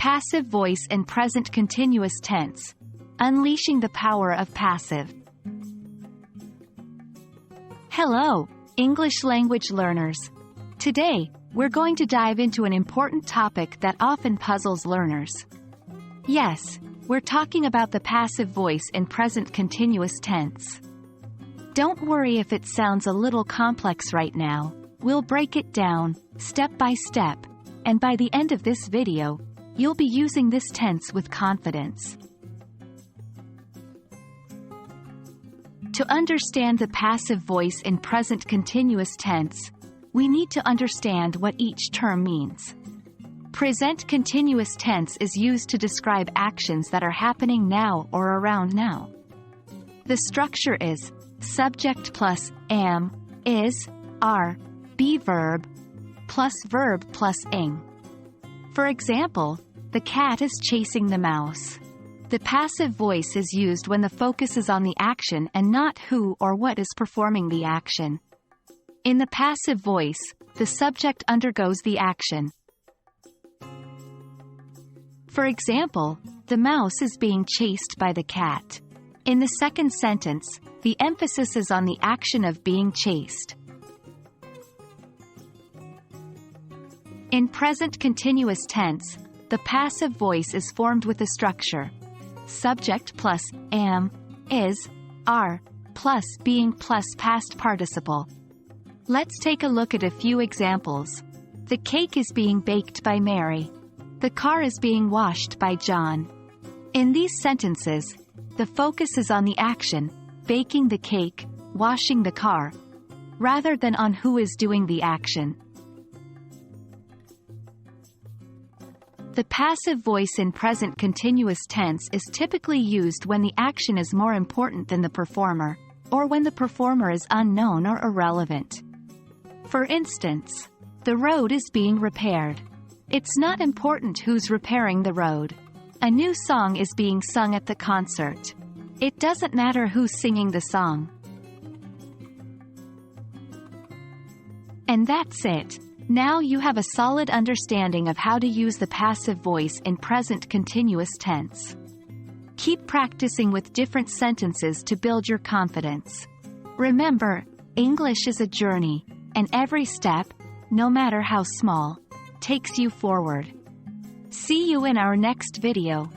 Passive voice in present continuous tense. Unleashing the power of passive. Hello, English language learners. Today, we're going to dive into an important topic that often puzzles learners. Yes, we're talking about the passive voice in present continuous tense. Don't worry if it sounds a little complex right now. We'll break it down, step by step, and by the end of this video, you'll be using this tense with confidence. To understand the passive voice in present continuous tense, we need to understand what each term means. Present continuous tense is used to describe actions that are happening now or around now. The structure is subject plus am, is, are, be verb, plus ing. For example, the cat is chasing the mouse. The passive voice is used when the focus is on the action and not who or what is performing the action. In the passive voice, the subject undergoes the action. For example, the mouse is being chased by the cat. In the second sentence, the emphasis is on the action of being chased. In present continuous tense, the passive voice is formed with the structure subject plus am, is, are, plus being plus past participle. Let's take a look at a few examples. The cake is being baked by Mary. The car is being washed by John. In these sentences, the focus is on the action, baking the cake, washing the car, rather than on who is doing the action. The passive voice in present continuous tense is typically used when the action is more important than the performer, or when the performer is unknown or irrelevant. For instance, the road is being repaired. It's not important who's repairing the road. A new song is being sung at the concert. It doesn't matter who's singing the song. And that's it. Now you have a solid understanding of how to use the passive voice in present continuous tense. Keep practicing with different sentences to build your confidence. Remember, English is a journey, and every step, no matter how small, takes you forward. See you in our next video.